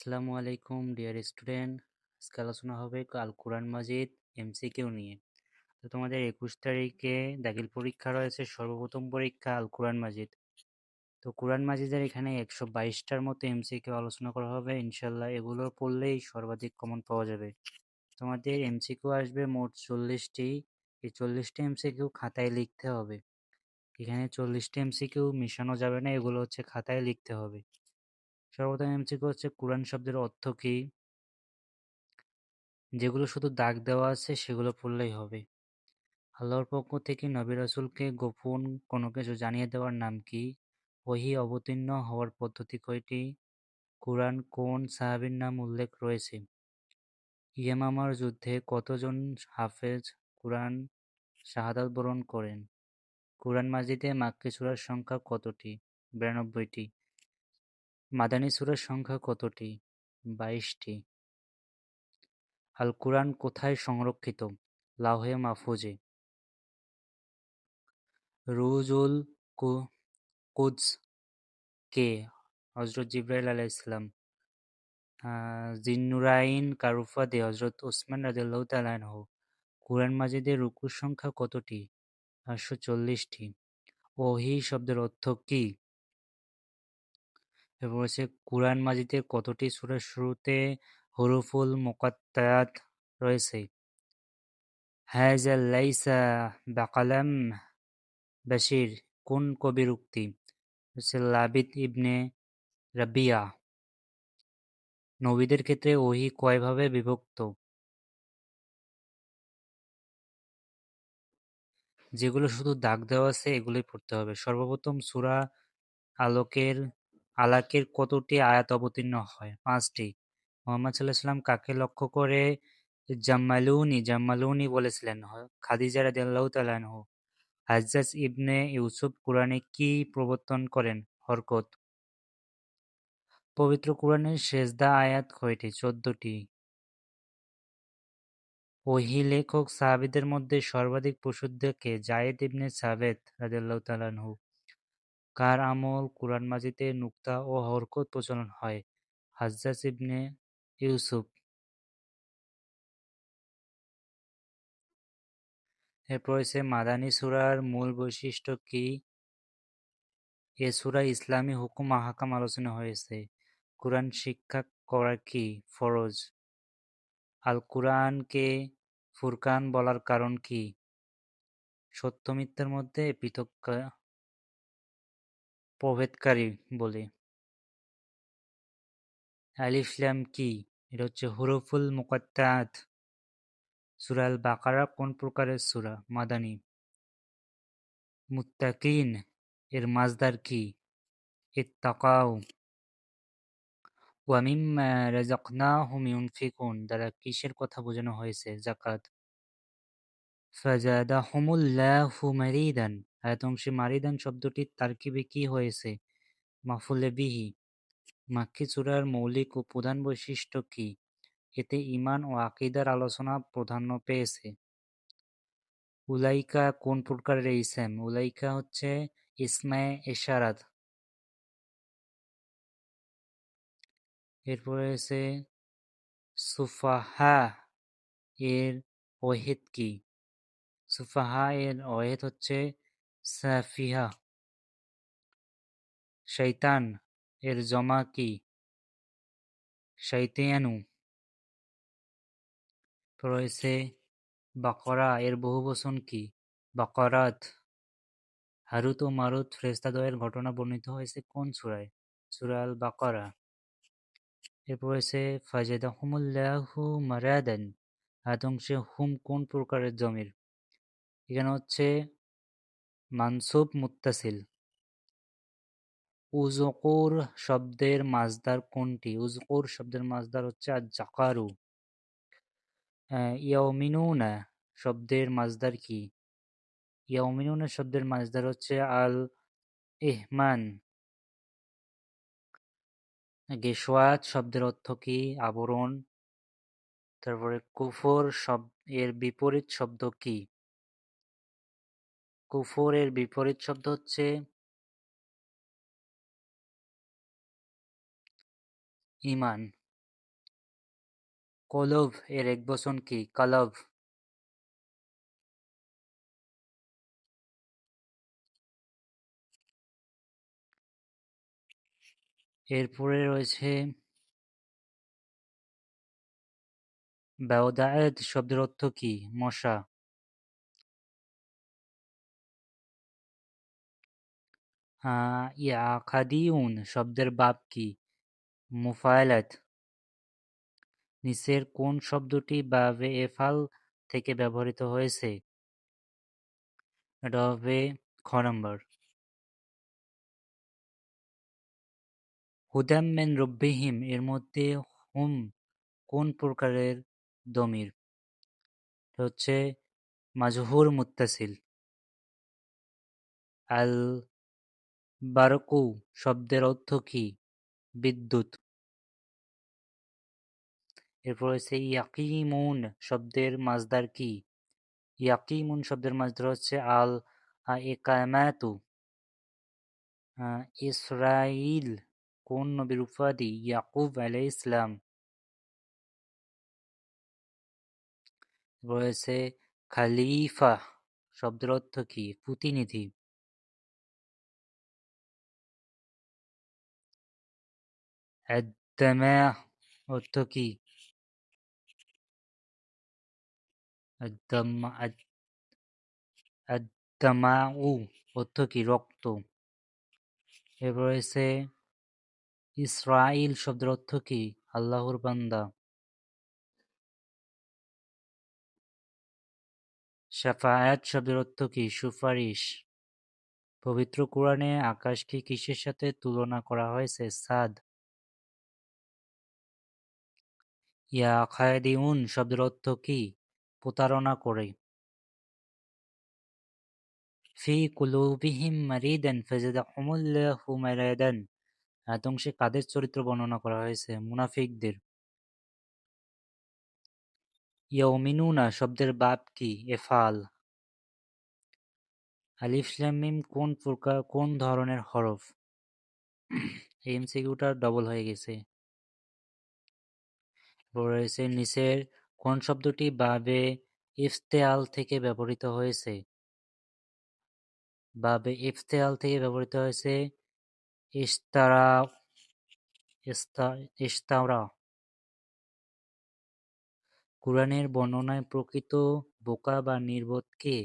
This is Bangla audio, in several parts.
আসসালামু আলাইকুম ডিয়ার স্টুডেন্ট। আজকে আলোচনা হবে আল কোরআন মাজিদ এমসিকিউ নিয়ে। তো তোমাদের 21 তারিখে দাখিল পরীক্ষা রয়েছে। সর্বপ্রথম পরীক্ষা আল কোরআন মাজিদ। তো কোরআন মাজিদের এখানে 122টার মতো এমসিকিউ আলোচনা করা হবে ইনশাল্লাহ। এগুলো পড়লেই সর্বাধিক কমন পাওয়া যাবে। তোমাদের এমসিকিউ আসবে মোট 40টি। এই 40টি এমসিকিউ খাতায় লিখতে হবে। এখানে 40টি এমসিকিউ মিশানো যাবে না, এগুলো হচ্ছে খাতায় লিখতে হবে। সর্বপ্রথম এমসিকিউ হচ্ছে কোরআন শব্দের অর্থ কী। যেগুলো শুধু দাগ দেওয়া আছে সেগুলো পড়লেই হবে। আল্লাহর পক্ষ থেকে নবী রাসূলকে গোপন কোনো কিছু জানিয়ে দেওয়ার নাম কি? ওহী অবতীর্ণ হওয়ার পদ্ধতি কয়টি? কুরআন কোন সাহাবীর নাম উল্লেখ রয়েছে? ইয়ামামার যুদ্ধে কতজন হাফেজ কুরআন শাহাদাত বরণ করেন? কুরআন মাজিদে মাক্কি সূরার সংখ্যা কতটি? 92টি। মাদানী সূরার সংখ্যা কতটি? 22টি। আল কুরআন কোথায় সংরক্ষিত? লাওহে মাহফুজে। রুহুল কুদস কে? হযরত জিবরাইল আলাইহিসসালাম। যিন্নুরাইন কার উপাধি? হযরত উসমান রাদিয়াল্লাহু তাআলা আনহু। কুরআন মাজিদের রুকুর সংখ্যা কতটি? 540টি। ওহী শব্দের অর্থ কী? এরপর হচ্ছে কুরআন মাজিদের কতটি সূরার শুরুতে হুরুফুল মুকাত্তায়াত রয়েছে? হাযা লাইসা বিকালাম বাশীর কোন কবির উক্তি? হচ্ছে লাবিদ ইবনে রাবিয়া। নবীদের ক্ষেত্রে ওহী কয় ভাবে বিভক্ত? যেগুলো শুধু দাগ দেওয়া আছে এগুলোই পড়তে হবে। সর্বপ্রথম সূরা আলাকের কতটি আয়াত অবতীর্ণ হয়? 5টি। মুহাম্মদ সাল্লাল্লাহু আলাইহি ওয়াসাল্লাম কাকে লক্ষ্য করে জাম্মালুনি বলেছিলেন? খাদিজা রাদিয়াল্লাহু তাআলা আনহু। হাজ্জাজ ইবনে ইউসুফ কুরআনে কি প্রবর্তন করেন? হরকত। পবিত্র কুরআনের সেজদা আয়াত কয়টি? 14টি। ওহী লেখক সাহাবীদের মধ্যে সর্বাধিক প্রসিদ্ধ কে? যায়েদ ইবনে সাবিত রাদিয়াল্লাহু তাআলা আনহু। কার আমল কুরআন মাজিদে নুক্তা ও হরকত প্রচলন হয়? হাজ্জাজ ইবনে ইউসুফ। এরপর হচ্ছে মাদানী সূরার মূল বৈশিষ্ট্য কি? এ সূরায় ইসলামী হুকুম আহকাম আলোচনা হয়েছে। কুরআন শিক্ষা করা কি? ফরজ। আল কুরআনকে ফুরকান বলার কারণ কি? সত্য মিথ্যার মধ্যে প্রভেদকারী বলে। আলিফ লাম কি? এটা হচ্ছে হুরুফুল মুকাত্তাআত। সূরা আল বাকারা কোন প্রকারের সূরা? মাদানী। মুত্তাকিন এর মাসদার কি? ইত্তাকাউ। ওয়া মিম্মা রাযাকনাহুম ইউনফিকুন দ্বারা কিসের কথা বোঝানো হয়েছে? যাকাত। ফাজাদাহুমুল্লাহু মারিদান আয়াত অংশে মারিদান শব্দটির তারকিবে কি হয়েছে? মাফউলে বিহি। মাক্কি সূরার মৌলিক ও প্রধান বৈশিষ্ট্য কি? এতে ঈমান ও আকীদার আলোচনা প্রাধান্য পেয়েছে। উলাইকা কোন প্রকারের ইসম? উলাইকা হচ্ছে ইসমে ইশারাত। এরপরে আছে সুফাহা এর ওয়াহিদ কি? সুফাহা এর ওয়াহিদ হচ্ছে সাফিহা। শয়তান এর জমা কি? শাইতানু। রয়েছে বাকরা এর বহুবচন কি? বাকরাত। হারুত ও মারুত ফেরেশতাদ্বয়ের ঘটনা বর্ণিত হয়েছে কোন সূরায়? সূরা আল বাকারা। এরপর রয়েছে ফাজাদাহুমুল্লাহু মারাদান আয়াত অংশে হুম কোন প্রকারের জমির? এখানে হচ্ছে মানসুব মুত্তাসিল। উযকুর শব্দের মাসদার কোনটি? উযকুর শব্দের মাসদার হচ্ছে আয-যাকারু। ইয়াউমিনুনা শব্দের মাসদার কি? ইয়াউমিনুনা শব্দের মাসদার হচ্ছে আল-ইহমান। গেশওয়াত শব্দের অর্থ কি? আবরণ। তারপরে কুফর এর বিপরীত শব্দ কি? কুফর এর বিপরীত শব্দ হচ্ছে ঈমান। কলব এর একবচন কি? কলব। এরপরে রয়েছে বাওদায়েদ শব্দের অর্থ কি? মশা। ইয়াকাদিউন শব্দের বাব কি? মুফায়ালাত। নিচের কোন শব্দটি বাবে এফাল থেকে ব্যবহৃত হয়েছে? এটা হবে খ নম্বর। হুদাম মিন রব্বিহিম এর মধ্যে হুম কোন প্রকারের দমির? এটা হচ্ছে মাজহুর মুত্তাসিল। আল বারকু শব্দের অর্থ কি? বিদ্যুৎ। এরপর হচ্ছে ইয়াকিমুন শব্দের মাজদার কি? ইয়াকিমুন শব্দের মাজদার হচ্ছে আল ইকামাতু। ইসরাইল কোন নবীর উপাধি? ইয়াকুব আলাইহিস সালাম। রয়েছে খালিফা শব্দের অর্থ কি? প্রতিনিধি। আদ-দামা অর্থ কি? আদ-দামা আদ-দামাউ অর্থ কি? রক্ত। এরপর রয়েছে ইসরাইল শব্দের অর্থ কি? আল্লাহর বান্দা। শাফায়াত শব্দের অর্থ কি? সুপারিশ। পবিত্র কোরআনে আকাশকে কিসের সাথে তুলনা করা হয়েছে? সাদ। ইয়া খায়দিউন শব্দের অর্থ কি? প্রতারণা করে। ফি কুলুবিহিম মারিদান ফাযাদাহুমুল্লাহু মারাদান আয়াত অংশে কাদের চরিত্র বর্ণনা করা হয়েছে? মুনাফিকদের। ইয়াউমিনুনা শব্দের বাব কি? এফাল। আলিফ লাম মিম কোন ধরনের হরফ? এই এমসিকিউটা ডবল হয়ে গেছে। রয়েছে নিচের কোন শব্দটি বাবে ইফতেআল থেকে ব্যবহৃত হয়েছে? বাবে ইফতেআল থেকে ব্যবহৃত হয়েছে ইশতারা ইশতারা। কুরআনের বর্ণনায় প্রকৃত বোকা বা নির্বোধ কে?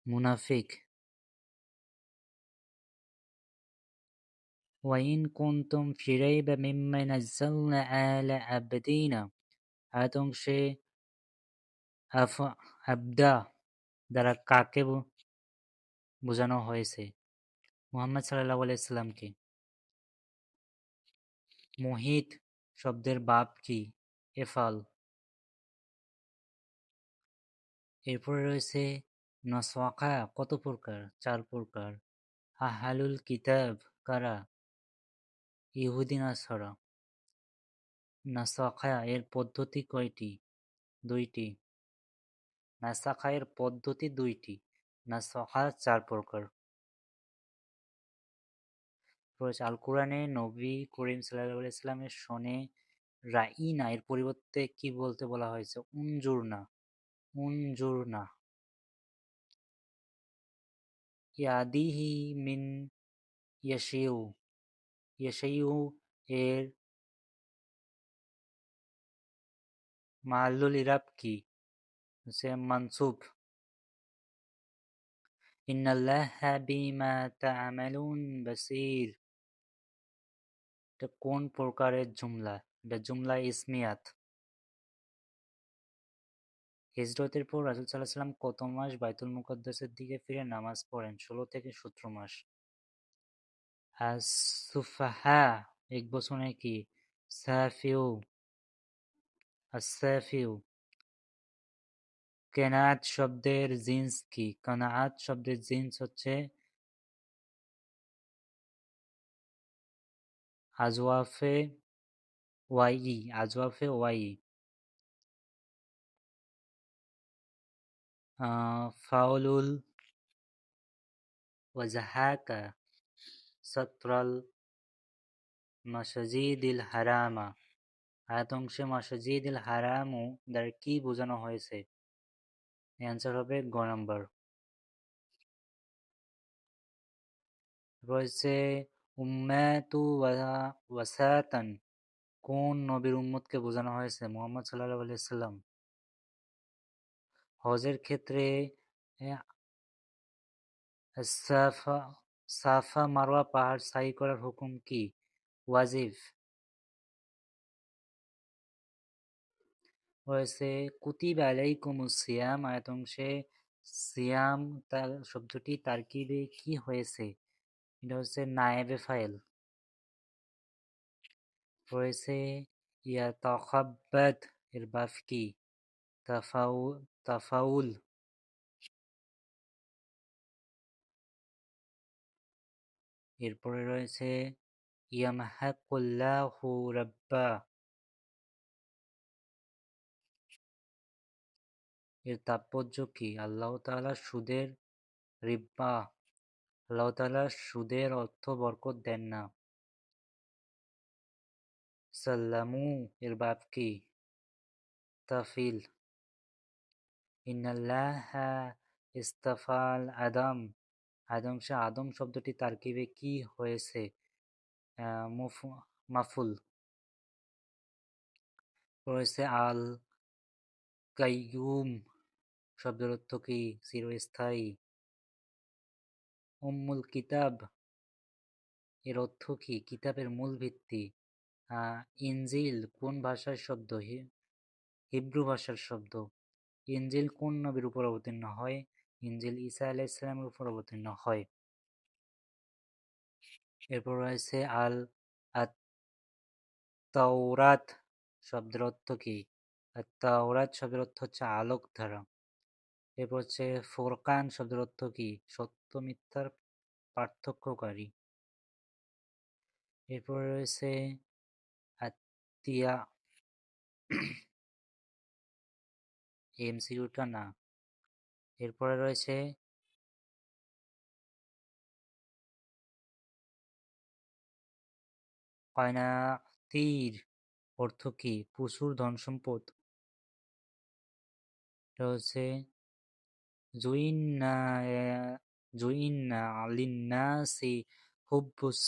মুনাফিক। ওয়াইন কুনতুম ফি রাইবা মিম্মা নাযালনা আলা আবদিনা আয়াত অংশে আবদা দ্বারা কাকে বোঝানো হয়েছে? মুহাম্মদ সাল্লাল্লাহু আলাইহি সাল্লামকে। মুহিত শব্দের বাব কি? এফাল। এরপরে রয়েছে নসওয়াকা কত প্রকার? 4 প্রকার। আহলুল কিতাব কারা? ইহুদি নাসারা। নাসাখা এর পদ্ধতি কয়টি? 2টি। নাসাখা এর পদ্ধতি 2টি। নাসাখা 4 প্রকার। রয়েছে আল কোরআনে নবী করিম সাল্লাল্লাহু আলাইহি সাল্লামের শনে রাইনা এর পরিবর্তে কি বলতে বলা হয়েছে? উনজুরনা। উনজুরনা। ইয়াদিহি মিন ইয়াশিউ। ইয়াশিউ এর মাল্লুল ইরাব কি? হচ্ছে মানসুব। ইন্নাল্লাহা বিমা তা'মালুন বাসীর। এটা কোন প্রকারের জুমলা? এটা জুমলা ইসমিয়াত। হিজরতের পর রাসূল সাল্লাল্লাহু আলাইহি ওয়াসাল্লাম কত মাস বাইতুল মুকাদ্দাসের দিকে ফিরে নামাজ পড়েন? 16 থেকে 17 মাস। আস-সুফাহা একবচনে কি? সাফিউ। আস-সাফিউ। কেনাত শব্দের জিন্স কি? কানাআত শব্দের জিন্স হচ্ছে আজওয়াফে ওয়াই। আজওয়াফে ওয়াই। ফাউলুল ওয়াজাহাকা সাতরাল মাসাজিদিল হারামা। আয়াত অংশে মাসাজিদুল হারামু দ্বারা কি বোঝানো হয়েছে? অ্যান্সার হবে গ নাম্বার। রয়েছে উম্মাতু ওয়াসাতান, কোন নবীর উম্মতকে বোঝানো হয়েছে? মুহাম্মদ সাল্লাল্লাহু আলাইহি সাল্লাম। হজের ক্ষেত্রে সাফা সাফা মারওয়া পাহাড় সাই করার হুকুম কি? ওয়াজিব। রয়েছে কুতিবা আলাইকুমুস সিয়াম, আয়াত অংশে সিয়াম তার শব্দটি তারকিবে কি হয়েছে? এটা হচ্ছে নায়েবে ফাইল। রয়েছে ইয়াতাখাব্বাদ এর বাফ কি? তাফাউল। এরপরে রয়েছে ইয়ামহাকুল্লাহু রাব্বা, এর তাৎপর্য কি? আল্লাহ তাআলা সুদের রিবা, আল্লাহ তাআলা সুদের অর্থ বরকত দেন না। সাল্লামু এর বাপ কি? তাফিল। ইন্নাল্লাহা ইস্তাফাল আদম, আদমশে আদম শব্দটি তারকিবে কি হয়েছে? মাফুল। রয়েছে আল কাইয়ুম শব্দের অর্থ কি? চিরস্থায়ী। উম্মুল কিতাব এর অর্থ কি? কিতাবের মূল ভিত্তি। ইনজিল কোন ভাষার শব্দ? হিব্রু ভাষার শব্দ। ইনজিল কোন নবীর উপর অবতীর্ণ হয়? ইনজিল ঈসা আলাইহিস সালামের উপর অবতীর্ণ হয়। এরপর রয়েছে আল আত-তাওরাত শব্দের অর্থ কি? আত-তাওরাত শব্দের অর্থ হচ্ছে আলোক ধারা। এরপর হচ্ছে ফুরকান শব্দের অর্থ কি? সত্য মিথ্যার পার্থক্যকারী। এরপর রয়েছে আতিয়া, এমসিকিউটা না। এরপরে রয়েছে কায়নাতির অর্থ কি? প্রচুর ধনসম্পদ। এটা হচ্ছে জুইন্না জুইন্না লিন্নাসি হুব্বুস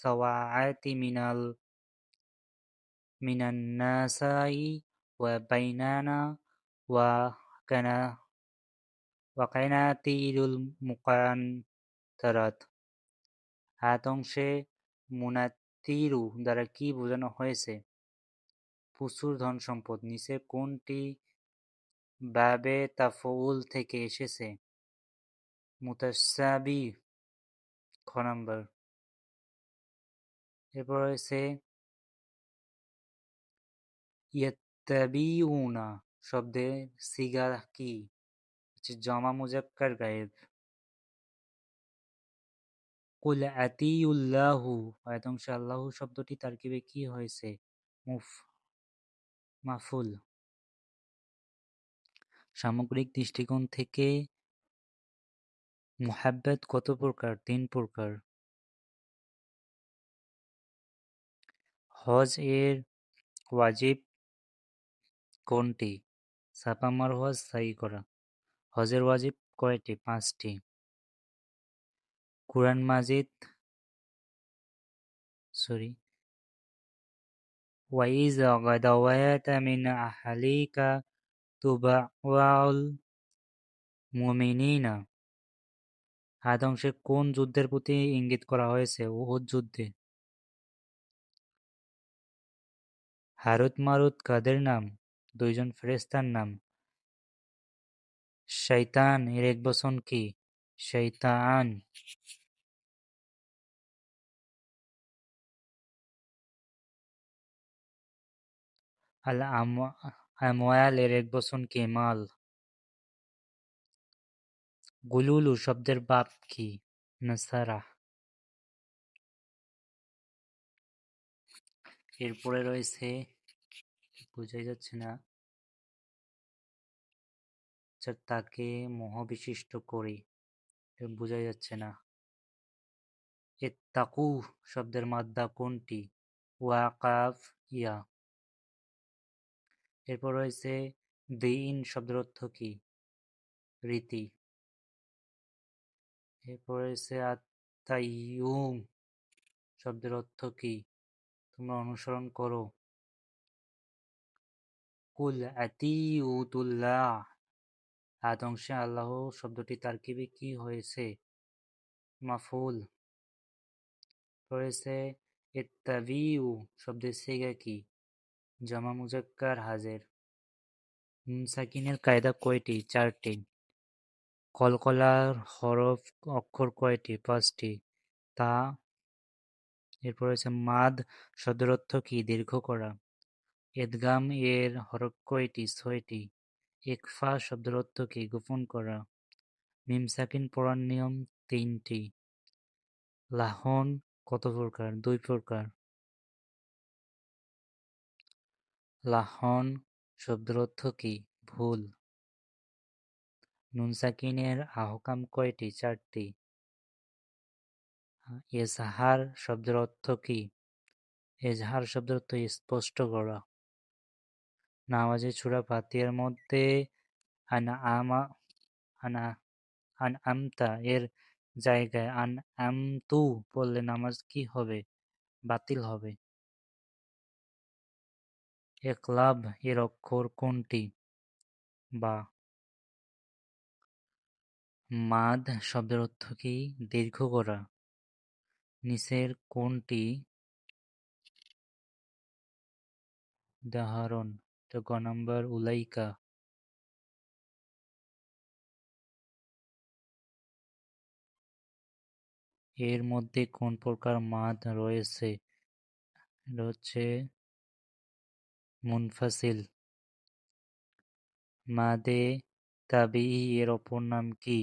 সাওয়াআতি মিনান নাসাই ওয়া বাইনানা ওয়া কানা ওয়া কায়নাতিরুল মুকান্তারাত। আয়াত অংশে মুনাত্তিরু দ্বারা কি বোঝানো হয়েছে? প্রচুর ধনসম্পদ। নিচে কোনটি বাবে তাফউল থেকে এসেছে? মুতাসাবি, খ নাম্বার। এরপর রয়েছে ইয়াত্তাবিউনা শব্দের সিগা কি? জমা মুজাক্কার গায়েব। কুল আতিউল্লাহু, আয়াত অংশে আল্লাহু শব্দটি তারকিবে কি হয়েছে? মাফুল। সামগ্রিক দৃষ্টিকোণ থেকে মুহাব্বত কত প্রকার? ৩ প্রকার। হজ এর ওয়াজিব কোনটি? সাফা মারওয়া সাই করা। হজের ওয়াজিব কয়টি? ৫টি। কুরআন মাজিদ ওয়াইজ গাদাওয়াতা মিন আহলিকা তুবাউল মুমিনিনা, আয়াত অংশে কোন যুদ্ধের প্রতি ইঙ্গিত করা হয়েছে? উহুদ যুদ্ধে। হারুত মারুত কাদের নাম? ২ জন ফেরেশতার নাম। শাইতান এর একবচন কি? শাইতান। আল আমওয়াল এর একবচন কি? মাল। গুলুলু শব্দের বাপ কি? নাসারা। এরপরে রয়েছে, বোঝাই যাচ্ছে না, তাকে মোহবিশিষ্ট করে, বোঝাই যাচ্ছে না। ইত্তাকু শব্দের মাদ্দা কোনটি? ওয়াকাফ ইয়া। এরপর রয়েছে দিন শব্দের অর্থ কি? রীতি। এরপর রয়েছে আত্তাইয়ুম শব্দের অর্থ কি? তোমরা অনুসরণ করো। কুল আতিউতুল্লাহ আয়াত অংশে আল্লাহ শব্দটি তারকিবে কি হয়েছে? মাফউল। রয়েছে ইত্তাবিউ শব্দের সিগা কি? জামা মুজাক্কার হাজের। নুন সাকিনের কায়দা কয়টি? 4টি। কলকলার হরফ অক্ষর কয়টি? 5টি। তা। এরপর রয়েছে মাদ শব্দের অর্থ কি? দীর্ঘ করা। ইদগাম এর হরফ কয়টি? 6টি। ইকফা শব্দের অর্থ কি? গোপন করা। মিম সাকিন পড়ার নিয়ম 3টি। লাহন কত প্রকার? 2 প্রকার। লাহন শব্দের অর্থ কি? ভুল। নুন সাকিনের আহকাম কয়টি? 4টি। এজহার শব্দের অর্থ কি? এজহার শব্দের অর্থ স্পষ্ট করা। নামাজে সূরা ফাতিহার মধ্যে আনআমা আনআমতা এর জায়গায় আনআমতু পড়লে নামাজ কি হবে? বাতিল হবে। ইকলাব এর অক্ষর কোনটি? বা। মাদ শব্দের অর্থ কি? দীর্ঘ করা। নিচের কোনটি উদাহরণ? গ নম্বর উলাইকা। এর মধ্যে কোন প্রকার মাদ রয়েছে? এটা হচ্ছে মুনফাসিল। মাদে তাবিঈ এর অপর নাম কি?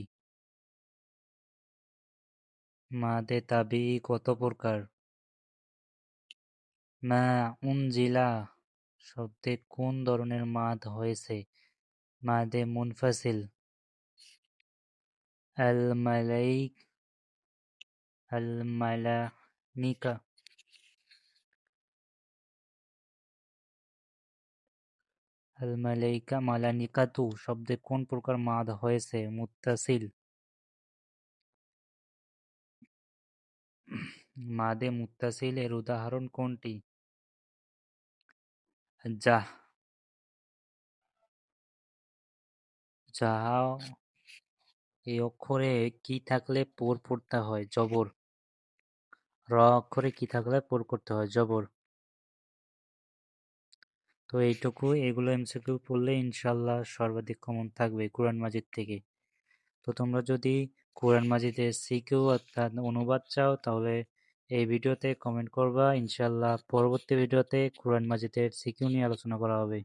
মাদে তাবিঈ কত প্রকার? মা উনজিলা শব্দে কোন ধরনের মাদ হয়েছে? মাদে মুনফাসিল। আল মালাইক আল মালানিকা আল মালাইকা মালানিকাতু শব্দে কোন প্রকার মাদ হয়েছে? মুত্তাসিল। মাদে মুত্তাসিল এর উদাহরণ কোনটি? যাহ। যাহা এই অক্ষরে কি থাকলে পোর পড়তে হয়? জবর। র অক্ষরে কি থাকলে পোর করতে হয়? জবর। তো এইটুকু, এগুলো এমসিকিউ পড়লে ইনশাল্লাহ সর্বাধিক কমন থাকবে কোরআন মাজিদ থেকে। তো তোমরা যদি কোরআন মাজিদের সিকিউ অর্থাৎ অনুবাদ চাও তাহলে এই ভিডিওতে কমেন্ট করবা, ইনশাল্লাহ পরবর্তী ভিডিওতে কোরআন মাজিদের সিকিউ নিয়ে আলোচনা করা হবে।